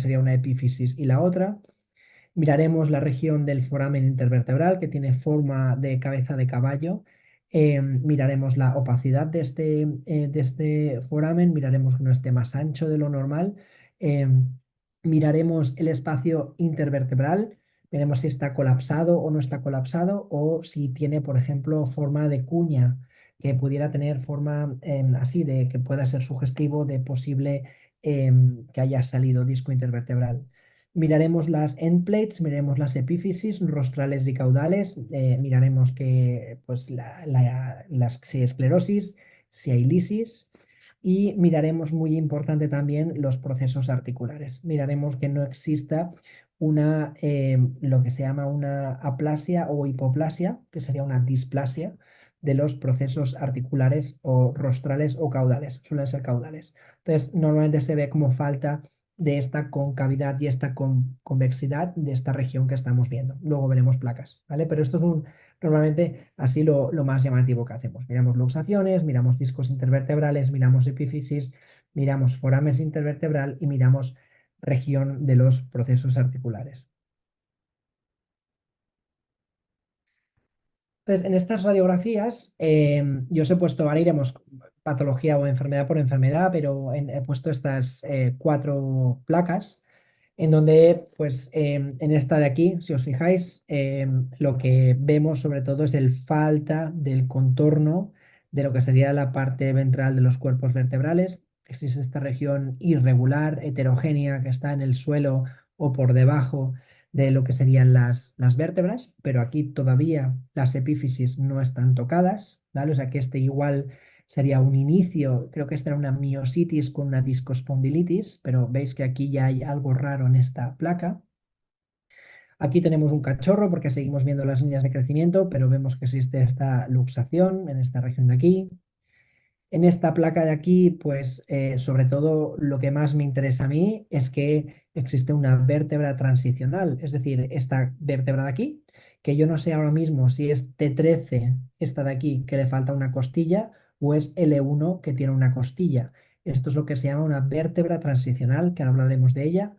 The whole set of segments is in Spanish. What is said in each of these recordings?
sería una epífisis y la otra. Miraremos la región del foramen intervertebral, que tiene forma de cabeza de caballo. Miraremos la opacidad de este foramen, miraremos que no esté más ancho de lo normal. Miraremos el espacio intervertebral, veremos si está colapsado o no está colapsado, o si tiene, por ejemplo, forma de cuña, que pudiera tener forma así, de que pueda ser sugestivo de posible que haya salido disco intervertebral. Miraremos las endplates, miraremos las epífisis rostrales y caudales, miraremos que, pues, si hay esclerosis, si hay lisis, y miraremos, muy importante también, los procesos articulares. Miraremos que no exista lo que se llama una aplasia o hipoplasia, que sería una displasia de los procesos articulares o rostrales o caudales, suelen ser caudales. Entonces, normalmente se ve como falta de esta concavidad y esta convexidad de esta región que estamos viendo. Luego veremos placas, ¿vale? Pero esto es normalmente así lo más llamativo que hacemos. Miramos luxaciones, miramos discos intervertebrales, miramos epífisis, miramos foramen intervertebral y miramos región de los procesos articulares. Entonces, en estas radiografías, yo os he puesto, ahora iremos patología o enfermedad por enfermedad, pero he puesto estas 4 placas en donde, pues, en esta de aquí, si os fijáis, lo que vemos sobre todo es el falta del contorno de lo que sería la parte ventral de los cuerpos vertebrales. Existe esta región irregular, heterogénea, que está en el suelo o por debajo de lo que serían las vértebras, pero aquí todavía las epífisis no están tocadas, ¿vale? O sea que este igual sería un inicio, creo que esta era una miositis con una discospondilitis, pero veis que aquí ya hay algo raro en esta placa. Aquí tenemos un cachorro porque seguimos viendo las líneas de crecimiento, pero vemos que existe esta luxación en esta región de aquí. En esta placa de aquí, pues sobre todo lo que más me interesa a mí es que existe una vértebra transicional, es decir, esta vértebra de aquí, que yo no sé ahora mismo si es T13, esta de aquí, que le falta una costilla, o es L1 que tiene una costilla. Esto es lo que se llama una vértebra transicional, que ahora hablaremos de ella,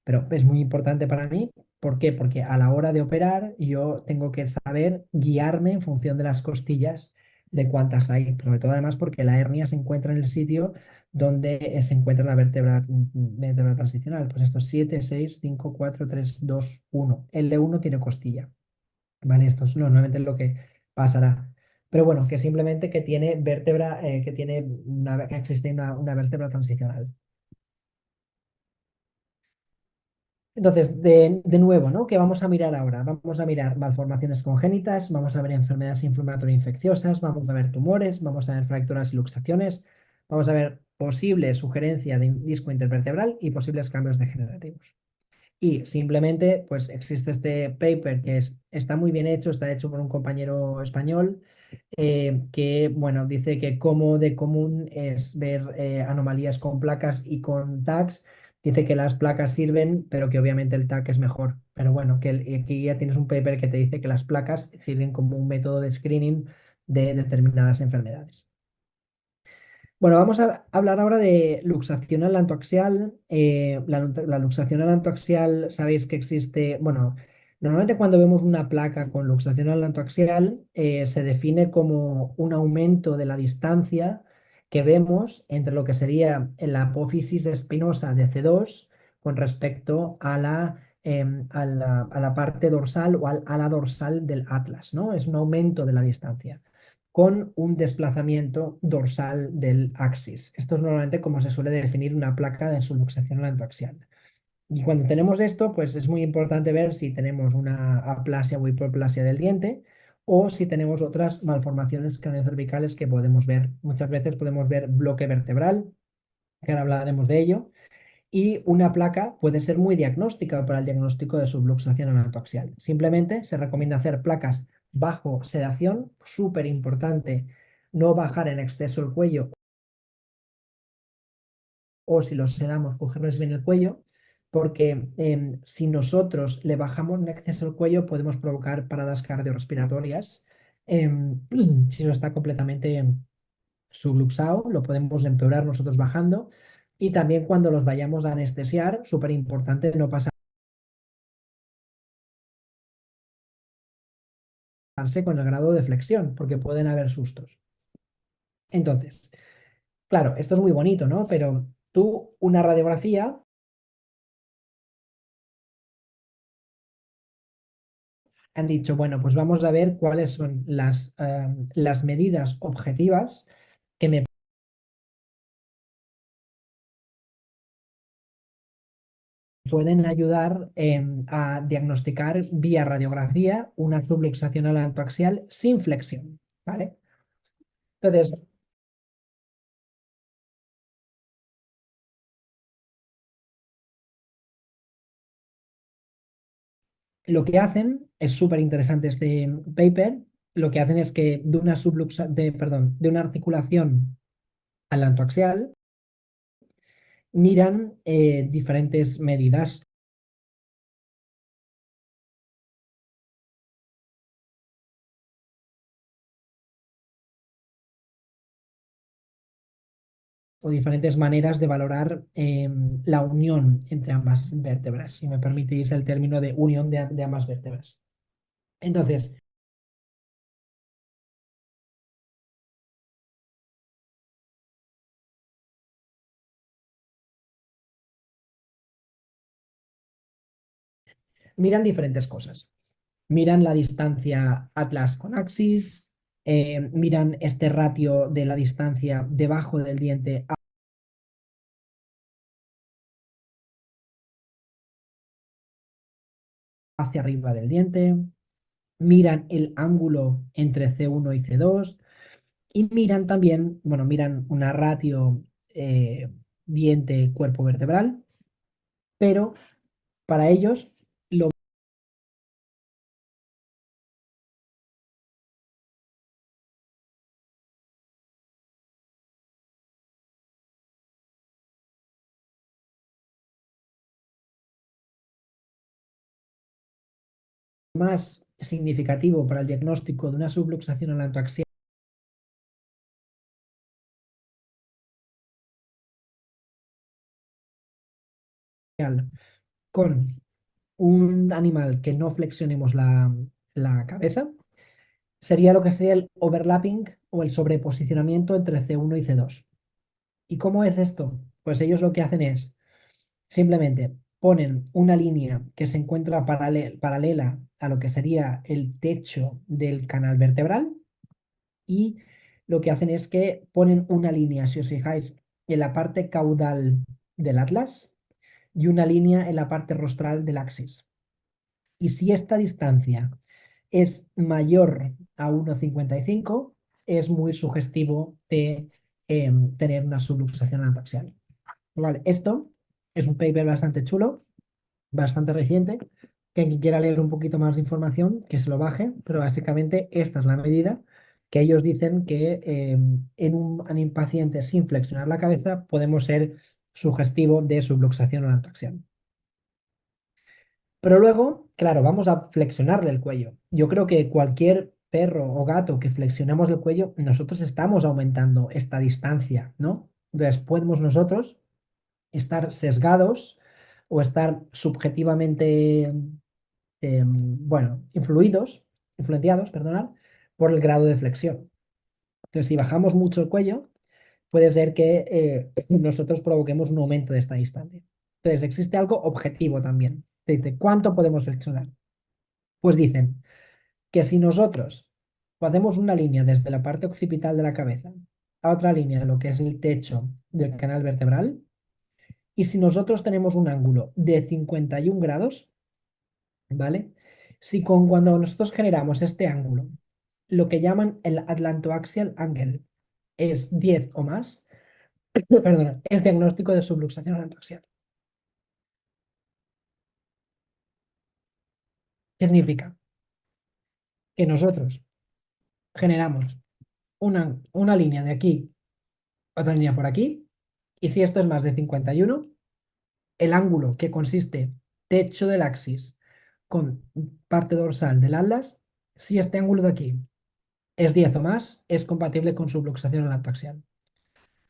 pero es muy importante para mí. ¿Por qué? Porque a la hora de operar yo tengo que saber guiarme en función de las costillas de cuántas hay, sobre todo además porque la hernia se encuentra en el sitio donde se encuentra la vértebra transicional. Pues esto es 7, 6, 5, 4, 3, 2, 1. L1 tiene costilla, ¿vale? Esto es normalmente lo que pasará. Pero bueno, que simplemente que tiene vértebra, que existe una vértebra transicional. Entonces, de nuevo, ¿no? ¿Qué vamos a mirar ahora? Vamos a mirar malformaciones congénitas, vamos a ver enfermedades inflamatorias infecciosas, vamos a ver tumores, vamos a ver fracturas y luxaciones, vamos a ver posible sugerencia de disco intervertebral y posibles cambios degenerativos. Y simplemente, pues existe este paper que está muy bien hecho, está hecho por un compañero español, que, bueno, dice que como de común es ver anomalías con placas y con tags. Dice que las placas sirven, pero que obviamente el tag es mejor. Pero bueno, que aquí ya tienes un paper que te dice que las placas sirven como un método de screening de determinadas enfermedades. Bueno, vamos a hablar ahora de luxación alantoaxial. La luxación alantoaxial, sabéis que existe, bueno, normalmente cuando vemos una placa con luxación alantoaxial, se define como un aumento de la distancia que vemos entre lo que sería la apófisis espinosa de C2 con respecto a la parte dorsal o a la dorsal del atlas, ¿no? Es un aumento de la distancia con un desplazamiento dorsal del axis. Esto es normalmente como se suele definir una placa de subluxación alantoaxial. Y cuando tenemos esto, pues es muy importante ver si tenemos una aplasia o hipoplasia del diente o si tenemos otras malformaciones craneocervicales que podemos ver. Muchas veces podemos ver bloque vertebral, que ahora hablaremos de ello, y una placa puede ser muy diagnóstica para el diagnóstico de subluxación alantoaxial. Simplemente se recomienda hacer placas bajo sedación, súper importante no bajar en exceso el cuello, o si los sedamos, cogerles bien el cuello, porque si nosotros le bajamos en exceso el cuello podemos provocar paradas cardiorrespiratorias. Si no está completamente subluxado, lo podemos empeorar nosotros bajando. Y también cuando los vayamos a anestesiar, súper importante no pasarse con el grado de flexión, porque pueden haber sustos. Entonces, claro, esto es muy bonito, ¿no? Pero tú, una radiografía, han dicho, bueno, pues vamos a ver cuáles son las medidas objetivas que me pueden ayudar a diagnosticar vía radiografía una subluxación axial sin flexión, ¿vale? Entonces, lo que hacen, es súper interesante este paper, lo que hacen es que de una perdón, de una articulación axial miran diferentes medidas o diferentes maneras de valorar la unión entre ambas vértebras, si me permitís el término de unión de ambas vértebras. Entonces, miran diferentes cosas. Miran la distancia atlas con axis, miran este ratio de la distancia debajo del diente hacia arriba del diente, miran el ángulo entre C1 y C2 y miran también, bueno, miran una ratio diente-cuerpo vertebral, pero para ellos lo más significativo para el diagnóstico de una subluxación axial con un animal que no flexionemos la cabeza sería lo que sería el overlapping o el sobreposicionamiento entre C1 y C2. ¿Y cómo es esto? Pues ellos lo que hacen es simplemente ponen una línea que se encuentra paralela a lo que sería el techo del canal vertebral y lo que hacen es que ponen una línea, si os fijáis, en la parte caudal del atlas y una línea en la parte rostral del axis. Y si esta distancia es mayor a 1,55, es muy sugestivo de tener una subluxación anafaxial. Vale, esto es un paper bastante chulo, bastante reciente, que quien quiera leer un poquito más de información, que se lo baje, pero básicamente esta es la medida que ellos dicen que en un paciente sin flexionar la cabeza podemos ser sugestivo de subluxación anafaxial. Pero luego, claro, vamos a flexionarle el cuello. Yo creo que cualquier perro o gato que flexionemos el cuello, nosotros estamos aumentando esta distancia, ¿no? Entonces, podemos nosotros estar sesgados o estar subjetivamente, bueno, influenciados, perdonad, por el grado de flexión. Entonces, si bajamos mucho el cuello, puede ser que nosotros provoquemos un aumento de esta distancia. Entonces, existe algo objetivo también. Dice, ¿cuánto podemos flexionar? Pues dicen que si nosotros hacemos una línea desde la parte occipital de la cabeza a otra línea, lo que es el techo del canal vertebral, y si nosotros tenemos un ángulo de 51 grados, ¿vale? Si cuando nosotros generamos este ángulo, lo que llaman el atlantoaxial angle, es 10 o más, perdona, es diagnóstico de subluxación atlantoaxial. ¿Qué significa? Que nosotros generamos una línea de aquí, otra línea por aquí, y si esto es más de 51, el ángulo que consiste techo del axis con parte dorsal del atlas, si este ángulo de aquí es 10 o más, es compatible con subluxación axial.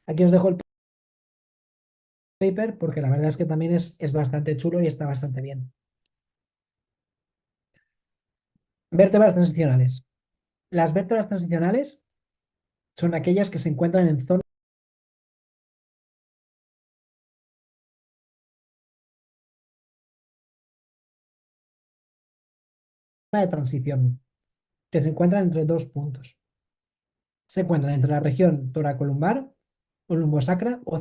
Aquí os dejo el paper porque la verdad es que también es bastante chulo y está bastante bien. Vértebras transicionales. Las vértebras transicionales son aquellas que se encuentran en zona de transición, que se encuentran entre dos puntos. Se encuentran entre la región toracolumbar, o lumbosacra o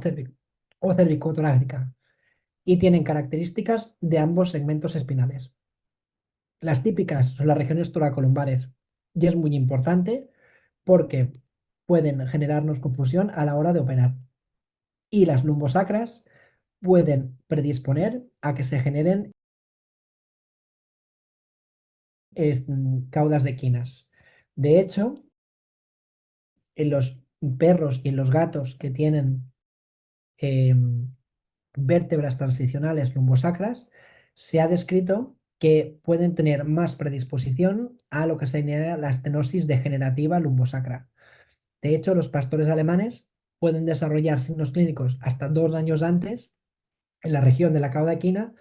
cervicotorácica y tienen características de ambos segmentos espinales. Las típicas son las regiones toracolumbares y es muy importante porque pueden generarnos confusión a la hora de operar. Y las lumbosacras pueden predisponer a que se generen caudas de quinas. De hecho, en los perros y en los gatos que tienen vértebras transicionales lumbosacras, se ha descrito que pueden tener más predisposición a lo que sería la estenosis degenerativa lumbosacra. De hecho, los pastores alemanes pueden desarrollar signos clínicos hasta 2 años antes en la región de la cauda equina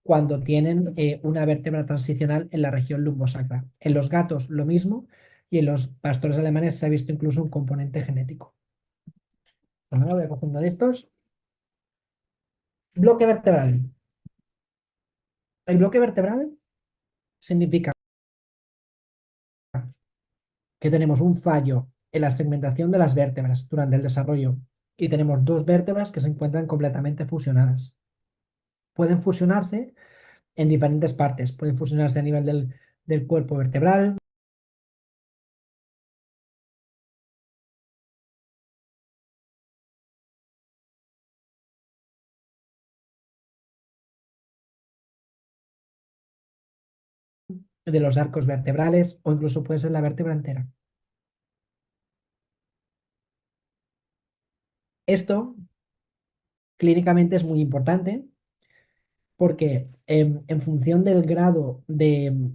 cuando tienen una vértebra transicional en la región lumbosacra. En los gatos lo mismo y en los pastores alemanes se ha visto incluso un componente genético. Bueno, ahora voy a coger uno de estos. Bloque vertebral. El bloque vertebral significa que tenemos un fallo en la segmentación de las vértebras durante el desarrollo y tenemos dos vértebras que se encuentran completamente fusionadas. Pueden fusionarse en diferentes partes, pueden fusionarse a nivel del cuerpo vertebral, de los arcos vertebrales o incluso puede ser la vértebra entera. Esto clínicamente es muy importante porque en función del grado de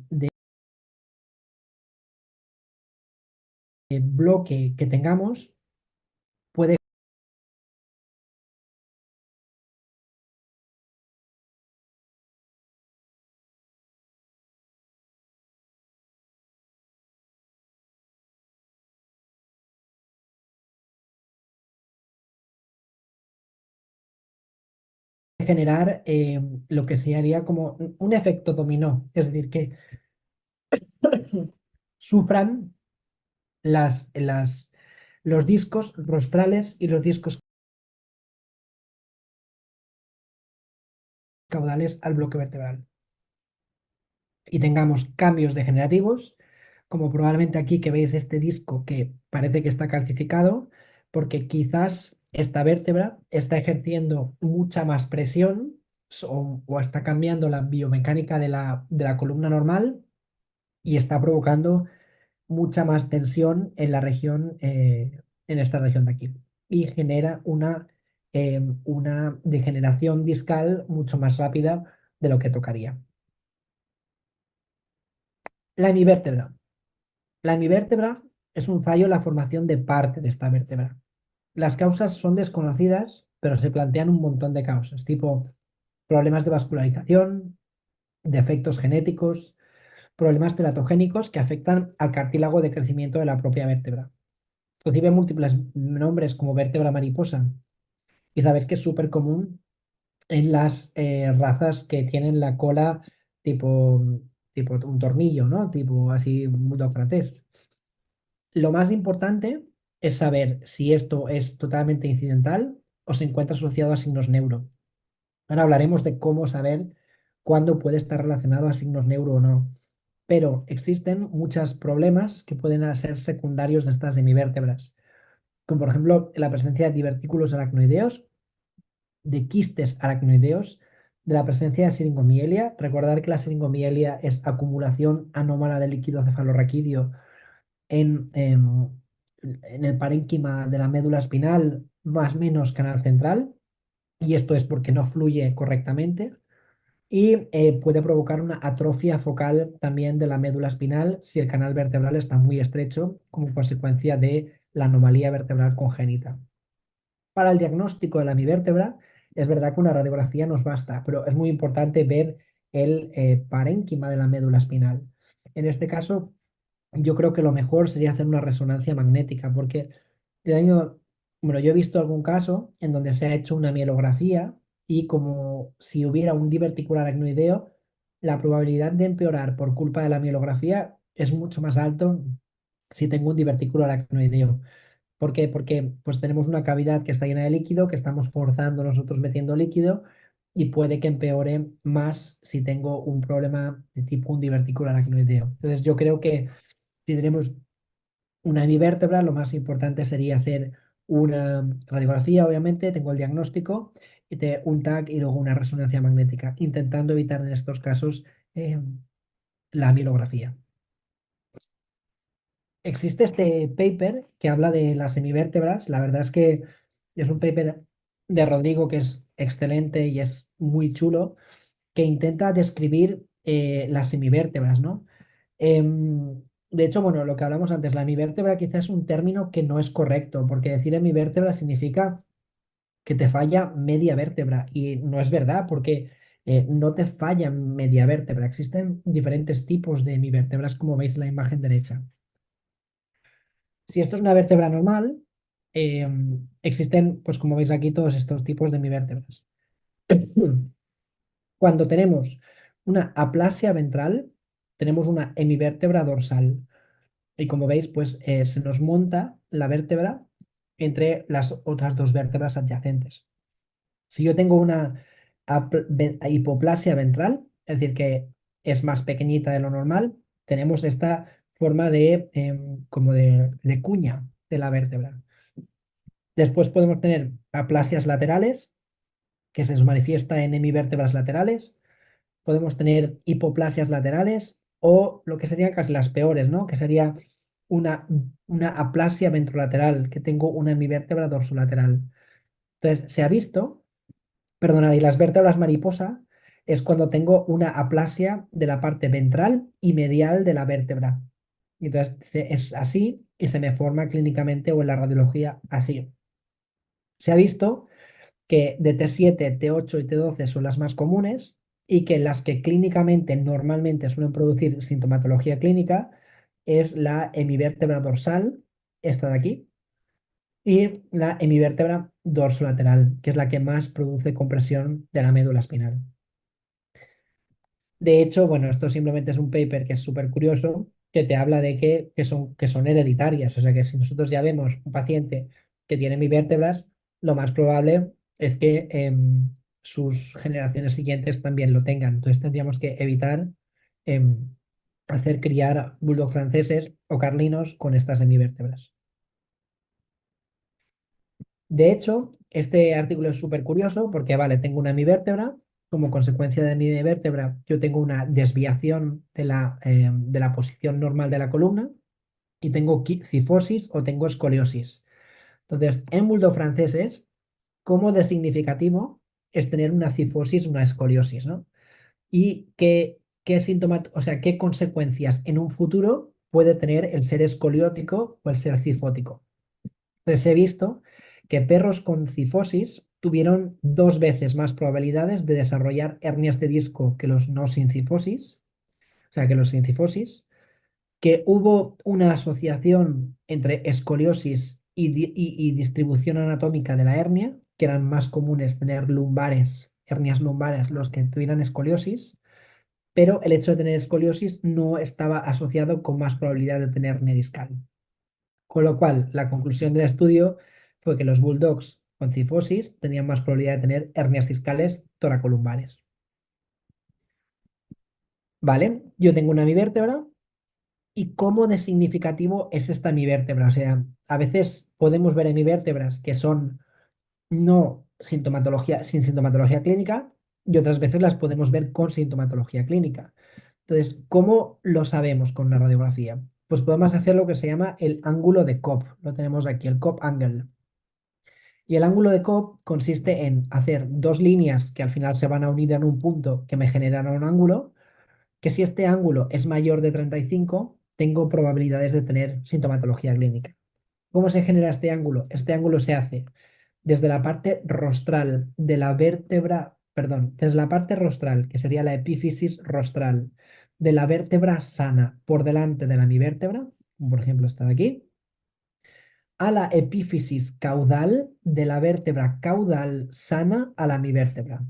bloque que tengamos, puede generar lo que se haría como un efecto dominó, es decir, que sufran los discos rostrales y los discos caudales al bloque vertebral. Y tengamos cambios degenerativos, como probablemente aquí que veis este disco que parece que está calcificado, porque quizás esta vértebra está ejerciendo mucha más presión o está cambiando la biomecánica de la columna normal y está provocando mucha más tensión en la región, en esta región de aquí. Y genera una degeneración discal mucho más rápida de lo que tocaría. La hemivértebra. La hemivértebra es un fallo en la formación de parte de esta vértebra. Las causas son desconocidas, pero se plantean un montón de causas, tipo problemas de vascularización, defectos genéticos, problemas teratogénicos que afectan al cartílago de crecimiento de la propia vértebra. Recibe múltiples nombres como vértebra mariposa y sabes que es súper común en las razas que tienen la cola tipo, tipo un tornillo, ¿no? Tipo así, un bulldog francés. Lo más importante es saber si esto es totalmente incidental o se encuentra asociado a signos neuro. Ahora hablaremos de cómo saber cuándo puede estar relacionado a signos neuro o no. Pero existen muchos problemas que pueden ser secundarios de estas hemivértebras, como por ejemplo la presencia de divertículos aracnoideos, de quistes aracnoideos, de la presencia de siringomielia. Recordar que la siringomielia es acumulación anómala de líquido cefalorraquídeo en el parénquima de la médula espinal, más o menos canal central, y esto es porque no fluye correctamente. Y puede provocar una atrofia focal también de la médula espinal si el canal vertebral está muy estrecho como consecuencia de la anomalía vertebral congénita. Para el diagnóstico de la hemivértebra, es verdad que una radiografía nos basta, pero es muy importante ver el parénquima de la médula espinal. En este caso, yo creo que lo mejor sería hacer una resonancia magnética, porque el año, bueno, yo he visto algún caso en donde se ha hecho una mielografía y como si hubiera un diverticular aracnoideo, la probabilidad de empeorar por culpa de la mielografía es mucho más alto si tengo un diverticular aracnoideo. ¿Por qué? Porque pues tenemos una cavidad que está llena de líquido, que estamos forzando nosotros metiendo líquido y puede que empeore más si tengo un problema de tipo un diverticular aracnoideo. Entonces yo creo que si tenemos una hemivértebra, lo más importante sería hacer una radiografía, obviamente, tengo el diagnóstico, un TAC y luego una resonancia magnética, intentando evitar en estos casos eh, la mielografía. Existe este paper que habla de las semivértebras. La verdad es que es un paper de Rodrigo que es excelente y es muy chulo, que intenta describir las semivértebras, ¿no? De hecho, bueno, lo que hablamos antes, la hemivértebra quizás es un término que no es correcto, porque decir hemivértebra significa que te falla media vértebra y no es verdad, porque no te falla media vértebra. Existen diferentes tipos de hemivértebras, como veis en la imagen derecha. Si esto es una vértebra normal, existen, pues como veis aquí, todos estos tipos de hemivértebras. Cuando tenemos una aplasia ventral, tenemos una hemivértebra dorsal. Y como veis, pues se nos monta la vértebra entre las otras dos vértebras adyacentes. Si yo tengo una hipoplasia ventral, es decir, que es más pequeñita de lo normal, tenemos esta forma de, como de cuña de la vértebra. Después podemos tener aplasias laterales, que se nos manifiesta en hemivértebras laterales. Podemos tener hipoplasias laterales o lo que serían casi las peores, ¿no? Que sería una, una aplasia ventrolateral, que tengo una hemivértebra dorsolateral. Entonces, se ha visto, perdonad, y las vértebras mariposa es cuando tengo una aplasia de la parte ventral y medial de la vértebra. Entonces, es así y se me forma clínicamente o en la radiología así. Se ha visto que de T7, T8 y T12 son las más comunes y que las que clínicamente normalmente suelen producir sintomatología clínica es la hemivértebra dorsal, esta de aquí, y la hemivértebra dorsolateral, que es la que más produce compresión de la médula espinal. De hecho, bueno, esto simplemente es un paper que es súper curioso, que te habla de que son hereditarias. O sea que si nosotros ya vemos un paciente que tiene mi vértebras, lo más probable es que sus generaciones siguientes también lo tengan. Entonces tendríamos que evitar em, hacer criar bulldog franceses o carlinos con estas hemivértebras. De hecho, este artículo es súper curioso porque, vale, tengo una hemivértebra, como consecuencia de mi vértebra, yo tengo una desviación de la posición normal de la columna y tengo cifosis o tengo escoliosis. Entonces, en bulldog franceses, ¿cómo de significativo es tener una cifosis, una escoliosis, ¿no? Y qué síntomas, o sea, qué consecuencias en un futuro puede tener el ser escoliótico o el ser cifótico? Entonces he visto que perros con cifosis tuvieron 2 veces más probabilidades de desarrollar hernias de disco que los no sin cifosis, o sea, que los sin cifosis, que hubo una asociación entre escoliosis y distribución anatómica de la hernia, que eran más comunes tener lumbares, hernias lumbares, los que tuvieran escoliosis, pero el hecho de tener escoliosis no estaba asociado con más probabilidad de tener hernia discal. Con lo cual, la conclusión del estudio fue que los bulldogs con cifosis tenían más probabilidad de tener hernias discales toracolumbares. ¿Vale? Yo tengo una hemivértebra y cómo de significativo es esta hemivértebra. O sea, a veces podemos ver hemivértebras que son no sintomatología, sin sintomatología clínica y otras veces las podemos ver con sintomatología clínica. Entonces, ¿cómo lo sabemos con una radiografía? Pues podemos hacer lo que se llama el ángulo de Cobb. Lo tenemos aquí, el Cobb angle. Y el ángulo de Cobb consiste en hacer dos líneas que al final se van a unir en un punto que me generan un ángulo, que si este ángulo es mayor de 35, tengo probabilidades de tener sintomatología clínica. ¿Cómo se genera este ángulo? Este ángulo se hace desde la parte rostral de la vértebra, perdón, desde la parte rostral, que sería la epífisis rostral, de la vértebra sana por delante de la mi vértebra, como por ejemplo esta de aquí, a la epífisis caudal de la vértebra caudal sana a la mi vértebra.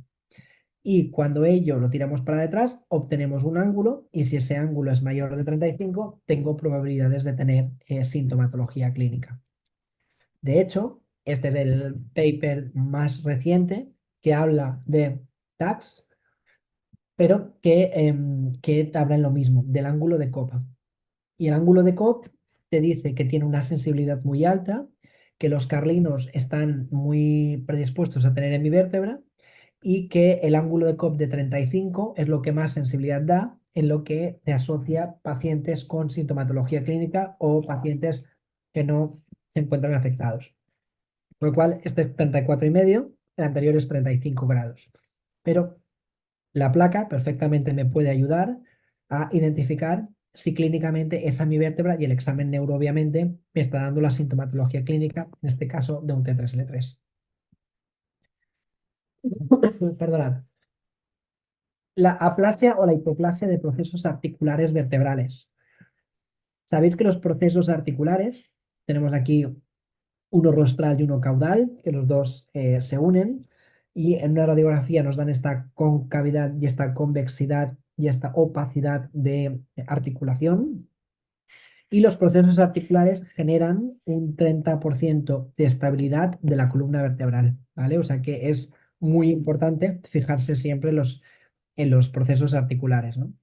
Y cuando ello lo tiramos para detrás, obtenemos un ángulo y si ese ángulo es mayor de 35, tengo probabilidades de tener sintomatología clínica. De hecho, este es el paper más reciente que habla de tags, pero que habla en lo mismo, del ángulo de Cobb. Y el ángulo de Cobb te dice que tiene una sensibilidad muy alta, que los carlinos están muy predispuestos a tener hemivértebra y que el ángulo de Cobb de 35 es lo que más sensibilidad da en lo que te asocia pacientes con sintomatología clínica o pacientes que no se encuentran afectados. Por lo cual, este es 34,5, el anterior es 35 grados. Pero la placa perfectamente me puede ayudar a identificar si clínicamente esa mi vértebra y el examen neuro, obviamente, me está dando la sintomatología clínica, en este caso de un T3L3. Perdonad. La aplasia o la hipoplasia de procesos articulares vertebrales. Sabéis que los procesos articulares, tenemos aquí uno rostral y uno caudal, que los dos se unen, y en una radiografía nos dan esta concavidad y esta convexidad y esta opacidad de articulación. Y los procesos articulares generan un 30% de estabilidad de la columna vertebral, ¿vale? O sea que es muy importante fijarse siempre en los procesos articulares, ¿no?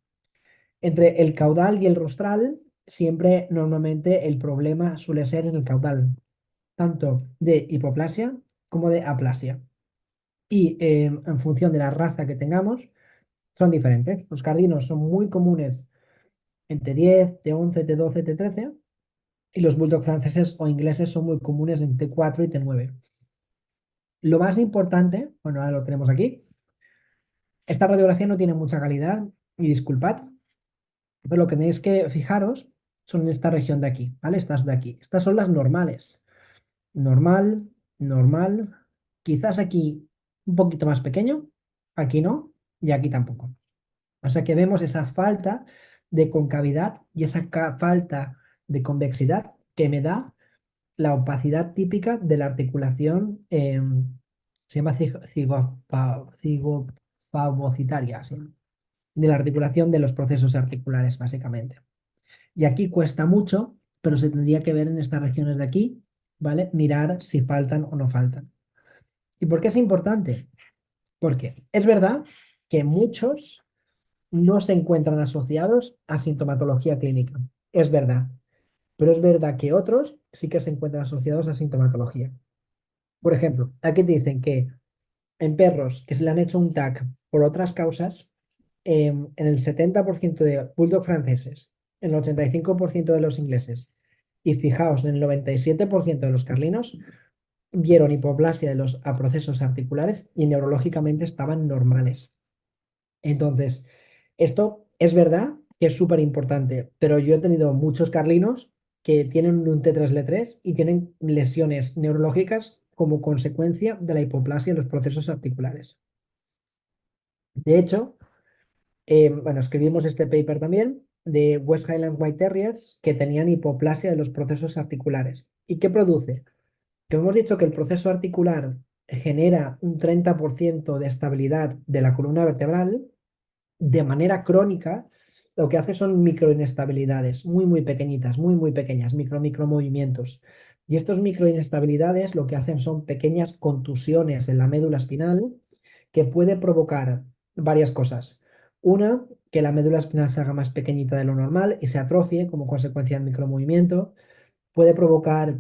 Entre el caudal y el rostral, siempre normalmente el problema suele ser en el caudal, tanto de hipoplasia como de aplasia. Y en función de la raza que tengamos, son diferentes. Los cardinos son muy comunes en T10, T11, T12, T13, y los bulldog franceses o ingleses son muy comunes en T4 y T9. Lo más importante, bueno, ahora lo tenemos aquí, esta radiografía no tiene mucha calidad, y disculpad, pero lo que tenéis que fijaros son en esta región de aquí, ¿vale? Estas de aquí. Estas son las normales. Normal, normal. Quizás aquí un poquito más pequeño, aquí no, y aquí tampoco. O sea que vemos esa falta de concavidad y esa falta de convexidad que me da la opacidad típica de la articulación, se llama cigofagocitaria, ¿sí? De la articulación de los procesos articulares, básicamente. Y aquí cuesta mucho, pero se tendría que ver en estas regiones de aquí, ¿vale? Mirar si faltan o no faltan. ¿Y por qué es importante? Porque es verdad que muchos no se encuentran asociados a sintomatología clínica. Es verdad. Pero es verdad que otros sí que se encuentran asociados a sintomatología. Por ejemplo, aquí te dicen que en perros que se le han hecho un TAC por otras causas, en el 70% de bulldog franceses, en el 85% de los ingleses, y fijaos, en el 97% de los carlinos, vieron hipoplasia de los a procesos articulares y neurológicamente estaban normales. Entonces, esto es verdad que es súper importante, pero yo he tenido muchos carlinos que tienen un T3L3 y tienen lesiones neurológicas como consecuencia de la hipoplasia en los procesos articulares. De hecho, bueno, escribimos este paper también de West Highland White Terriers que tenían hipoplasia de los procesos articulares. ¿Y qué produce? Que hemos dicho que el proceso articular genera un 30% de estabilidad de la columna vertebral de manera crónica. Lo que hace son microinestabilidades muy, muy pequeñitas, muy, muy pequeñas, micromovimientos. Y estos microinestabilidades lo que hacen son pequeñas contusiones en la médula espinal que puede provocar varias cosas. Una, que la médula espinal se haga más pequeñita de lo normal y se atrofie como consecuencia del micromovimiento. Puede provocar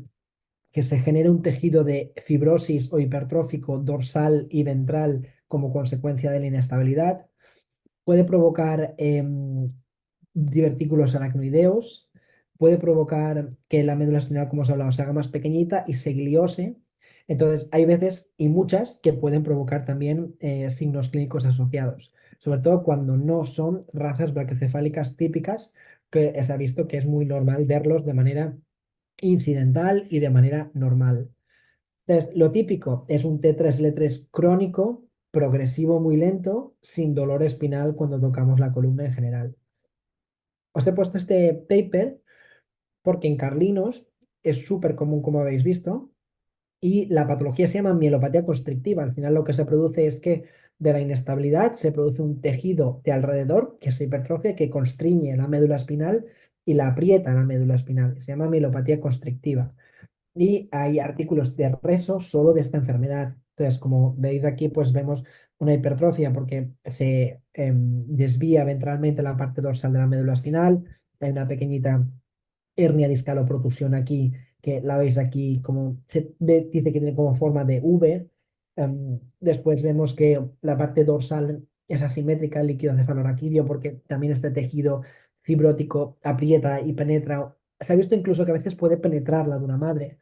que se genere un tejido de fibrosis o hipertrófico dorsal y ventral como consecuencia de la inestabilidad. Puede provocar divertículos aracnoideos, puede provocar que la médula espinal, como os he hablado, se haga más pequeñita y se gliose. Entonces, hay veces y muchas que pueden provocar también signos clínicos asociados, sobre todo cuando no son razas brachiocefálicas típicas, que se ha visto que es muy normal verlos de manera incidental y de manera normal. Entonces, lo típico es un T3L3 crónico, progresivo muy lento, sin dolor espinal cuando tocamos la columna en general. Os he puesto este paper porque en Carlinos es súper común, como habéis visto, y la patología se llama mielopatía constrictiva. Al final lo que se produce es que de la inestabilidad se produce un tejido de alrededor, que se hipertrofia, que constriñe la médula espinal y la aprieta la médula espinal. Se llama mielopatía constrictiva. Y hay artículos de reso solo de esta enfermedad. Entonces, como veis aquí, pues vemos una hipertrofia porque se desvía ventralmente la parte dorsal de la médula espinal. Hay una pequeñita hernia discal o protusión aquí, que la veis aquí, como dice que tiene como forma de V. Después vemos que la parte dorsal es asimétrica, el líquido cefalorraquídeo, porque también este tejido fibrótico aprieta y penetra. Se ha visto incluso que a veces puede penetrar la dura madre.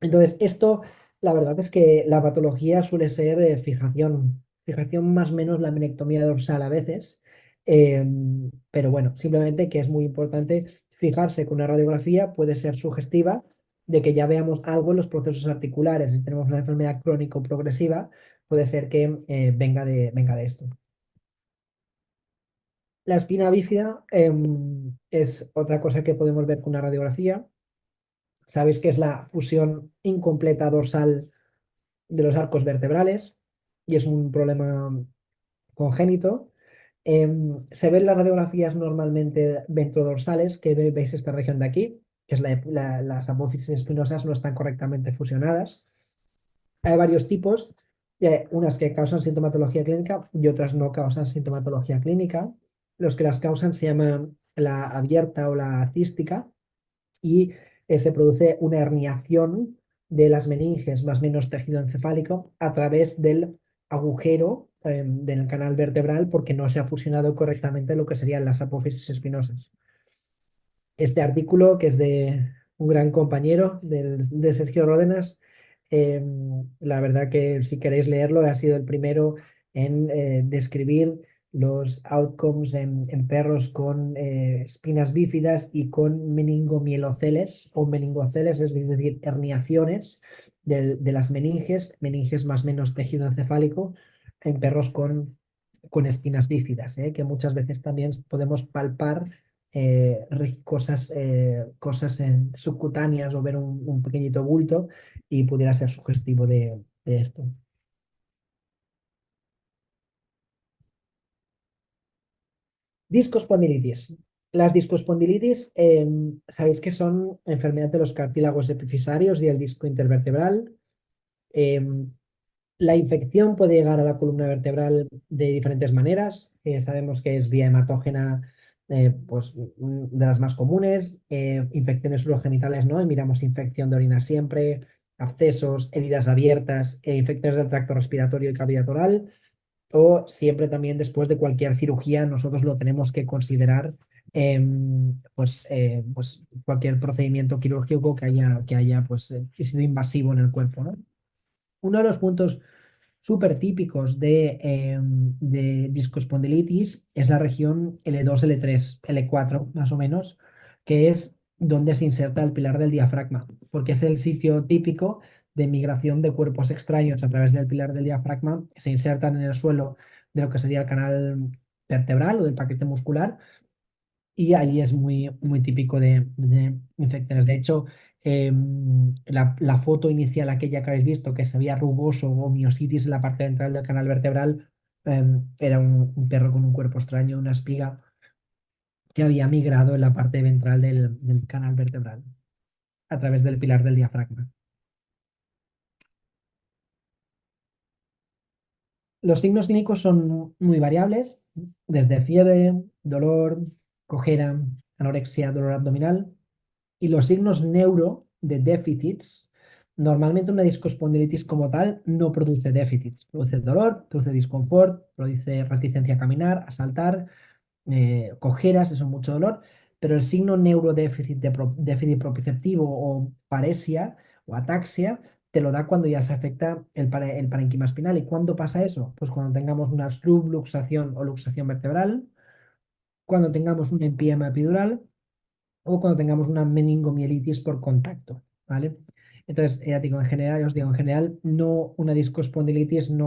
Entonces, esto, la verdad es que la patología suele ser fijación más o menos la laminectomía dorsal a veces, pero bueno, simplemente que es muy importante fijarse que una radiografía puede ser sugestiva de que ya veamos algo en los procesos articulares. Si tenemos una enfermedad crónico-progresiva, puede ser que venga de esto. La espina bífida es otra cosa que podemos ver con una radiografía. Sabéis que es la fusión incompleta dorsal de los arcos vertebrales y es un problema congénito. Se ven las radiografías normalmente ventrodorsales, que veis esta región de aquí, que es las apófisis espinosas no están correctamente fusionadas. Hay varios tipos, unas que causan sintomatología clínica y otras no causan sintomatología clínica. Los que las causan se llaman la abierta o la cística y se produce una herniación de las meninges más o menos tejido encefálico a través del agujero del canal vertebral porque no se ha fusionado correctamente lo que serían las apófisis espinosas. Este artículo, que es de un gran compañero de Sergio Ródenas, la verdad que si queréis leerlo, ha sido el primero en describir los outcomes en perros con espinas bífidas y con meningomieloceles o meningoceles, es decir, herniaciones de las meninges más o menos tejido encefálico en perros con espinas bífidas, que muchas veces también podemos palpar cosas subcutáneas o ver un pequeñito bulto y pudiera ser sugestivo de esto. Discospondilitis. Las discospondilitis, sabéis que son enfermedades de los cartílagos epifisarios y el disco intervertebral. Em, la infección puede llegar a la columna vertebral de diferentes maneras. Sabemos que es vía hematógena, pues, de las más comunes. Infecciones urogenitales, ¿no? Y miramos infección de orina siempre, abscesos, heridas abiertas, infecciones del tracto respiratorio y cavidad oral. O siempre también después de cualquier cirugía, nosotros lo tenemos que considerar, pues cualquier procedimiento quirúrgico que haya pues, sido invasivo en el cuerpo, ¿no? Uno de los puntos súper típicos de discospondilitis es la región L2, L3, L4 más o menos, que es donde se inserta el pilar del diafragma, porque es el sitio típico de migración de cuerpos extraños a través del pilar del diafragma, se insertan en el suelo de lo que sería el canal vertebral o del paquete muscular y ahí es muy, muy típico de infecciones. De hecho, la foto inicial, aquella que habéis visto, que se veía rugoso o miositis en la parte ventral del canal vertebral, era un perro con un cuerpo extraño, una espiga que había migrado en la parte ventral del canal vertebral a través del pilar del diafragma. Los signos clínicos son muy variables, desde fiebre, dolor, cojera, anorexia, dolor abdominal. Y los signos neuro de déficits, normalmente una discospondilitis como tal no produce déficits, produce dolor, produce disconfort, produce reticencia a caminar, a saltar, cojeras, eso mucho dolor, pero el signo neurodéficit déficit proprioceptivo o paresia o ataxia te lo da cuando ya se afecta el parénquima espinal. ¿Y cuándo pasa eso? Pues cuando tengamos una subluxación o luxación vertebral, cuando tengamos un empiema epidural o cuando tengamos una meningomielitis por contacto, ¿vale? Entonces, ya digo, en general, os digo, en general, no una discospondilitis no